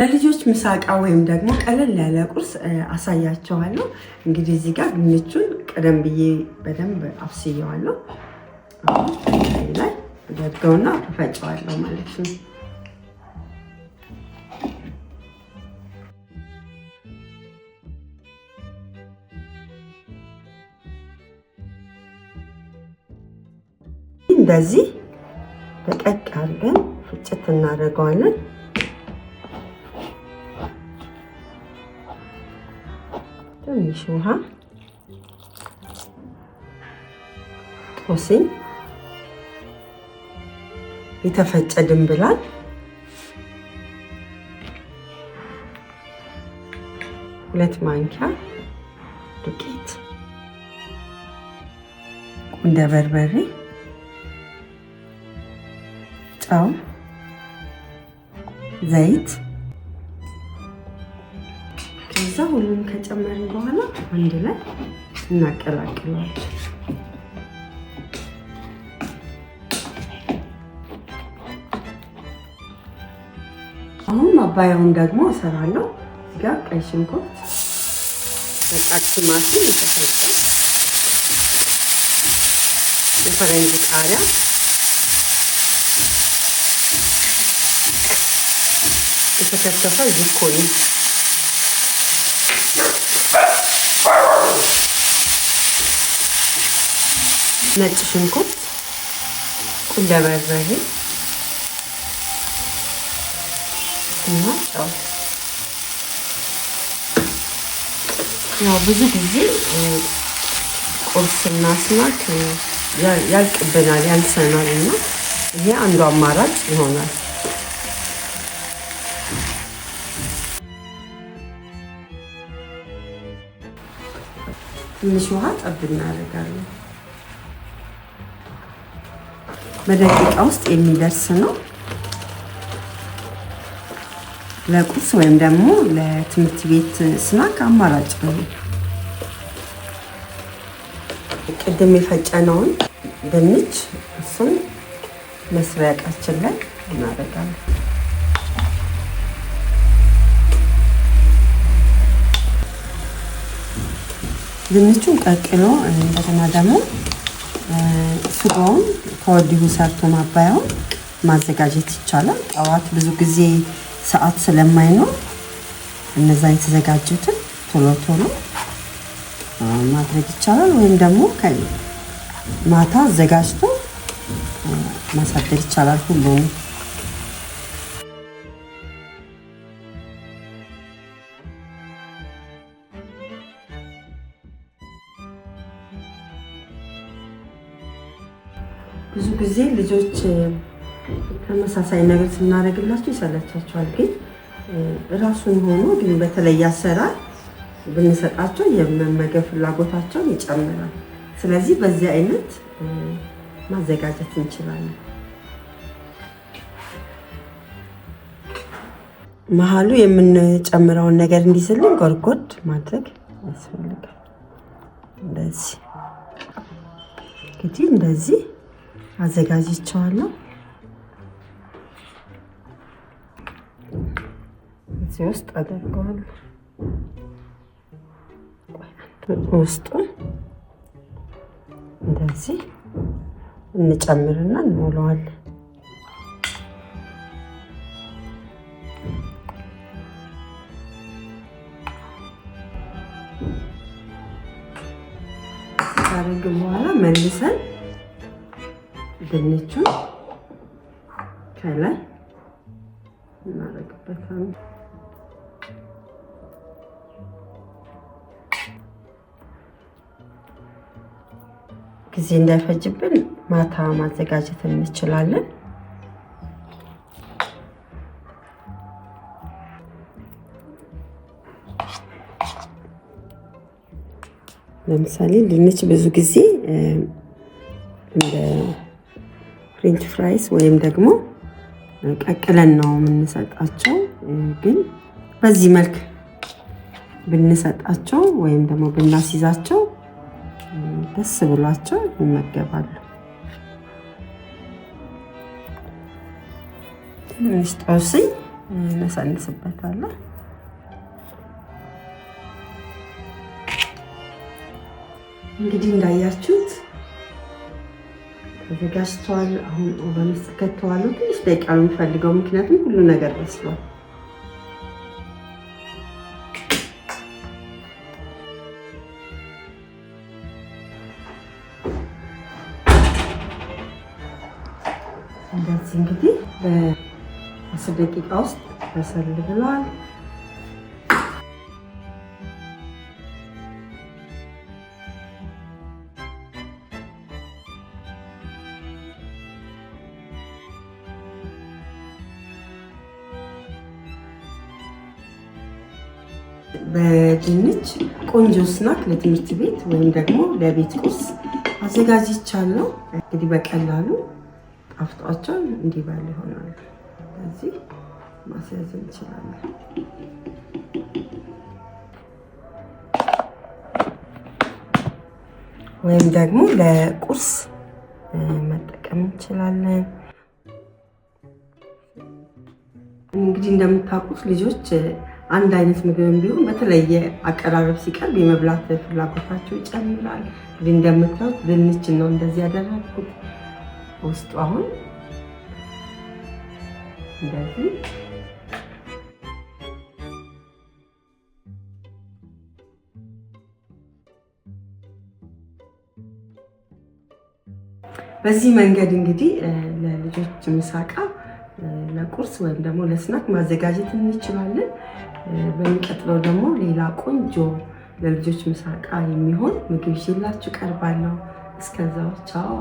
ለልጆች ምሳቃ ወይም ደግሞ ቀለል ያለ ቁርስ አሳያቸዋለሁ። እንግዲህ እዚህ ጋር ድንቹን ቀደም ብዬ በደንብ አብስየዋለሁ። አሁን ላይ ገድገውና እፈጨዋለሁ ማለት ነው። እንደዚህ ደቀቅ አድርገን ፍጭት እናደርገዋለን። ትንሽ ውሃ፣ ጦስኝ፣ የተፈጨ ድንብላል፣ ሁለት ማንኪያ ዱቄት፣ ቁንደ በርበሬ፣ ጨው፣ ዘይት። ከዛ ሁሉም ከጨመርን በኋላ አንድ ላይ እናቀላቅለዋለን። አሁን ማባያውን ደግሞ እሰራለሁ። እዚህ ጋር ቀይ ሽንኩርት፣ በቃ ቲማቲም የተፈጨ፣ የፈረንጅ ቃሪያ፣ የተከተፈ ዝኩኒ፣ ነጭ ሽንኩርት፣ ቁንደ በርበሬ እና ጨው። ያው ብዙ ጊዜ ቁርስና ስናክ ያልቅብናል፣ ያንሰናል እና ይሄ አንዱ አማራጭ ይሆናል። ትንሽ ውሃ ጠብ እናደርጋለን። በደቂቃ ውስጥ የሚደርስ ነው። ለቁርስ ወይም ደግሞ ለትምህርት ቤት ስናክ አማራጭ ነው። ቅድም የፈጨነውን ድንች እሱን መስሪያ ዕቃችን ላይ እናደርጋለን። ድንቹን ቀቅሎ እንደገና ደግሞ ስጋውን ከወዲሁ ሰርቶ ማባያውን ማዘጋጀት ይቻላል። ጠዋት ብዙ ጊዜ ሰዓት ስለማይኖር እነዛ የተዘጋጁትን ቶሎ ቶሎ ማድረግ ይቻላል። ወይም ደግሞ ማታ አዘጋጅቶ ማሳደር ይቻላል ሁሉንም። ብዙ ጊዜ ልጆች ተመሳሳይ ነገር ስናደርግላቸው ይሰለቻቸዋል። ግን ራሱን ሆኖ ግን በተለየ አሰራር ብንሰጣቸው የመመገብ ፍላጎታቸውን ይጨምራል። ስለዚህ በዚህ አይነት ማዘጋጀት እንችላለን። መሀሉ የምንጨምረውን ነገር እንዲዝልን ጎርጎድ ማድረግ ያስፈልጋል። እንደዚህ እንግዲህ እንደዚህ አዘጋጅቼዋለሁ። እዚህ ውስጥ አደርገዋለሁ። ውስጡ እንደዚህ እንጨምርና እንሞላዋለን። ካደረግን በኋላ መልሰን ድንቹን ከላይ እናደርግበታለን። ጊዜ እንዳይፈጅብን ማታ ማዘጋጀት እንችላለን። ለምሳሌ ድንች ብዙ ጊዜ እንደ ፍሬንች ፍራይስ ወይም ደግሞ ቀቅለን ነው የምንሰጣቸው። ግን በዚህ መልክ ብንሰጣቸው ወይም ደግሞ ብናስይዛቸው ደስ ብሏቸው ይመገባሉ። ትንሽ ጦስኝ ነሰንስበታለሁ። እንግዲህ እንዳያችሁት ተዘጋጅቷል። አሁን ኦቨን ውስጥ ከተዋለሁ። ትንሽ ደቂቃ ነው የሚፈልገው፣ ምክንያቱም ሁሉ ነገር በስሏል። እንደዚህ እንግዲህ በ10 ደቂቃ ውስጥ በሰል ብሏል። በድንች ቆንጆ ስናክ ለትምህርት ቤት ወይም ደግሞ ለቤት ቁርስ አዘጋጅቻለሁ። እንግዲህ በቀላሉ ጣፍጧቸው እንዲበሉ ይሆናሉ። ስለዚህ ማስያዝ እንችላለን። ወይም ደግሞ ለቁርስ መጠቀም እንችላለን። እንግዲህ እንደምታውቁት ልጆች አንድ አይነት ምግብም ቢሆን በተለየ አቀራረብ ሲቀርብ የመብላት ፍላጎታቸው ይጨምራል። እንግዲህ እንደምታዩት ድንች ነው እንደዚህ ያደረኩት። ውስጡ አሁን እንደዚህ በዚህ መንገድ እንግዲህ ለልጆች ምሳቃ ለቁርስ ወይም ደግሞ ለስናክ ማዘጋጀት እንችላለን። በሚቀጥለው ደግሞ ሌላ ቆንጆ ለልጆች ምሳቃ የሚሆን ምግብ ይዤላችሁ ቀርባለሁ። እስከዛው ቻው።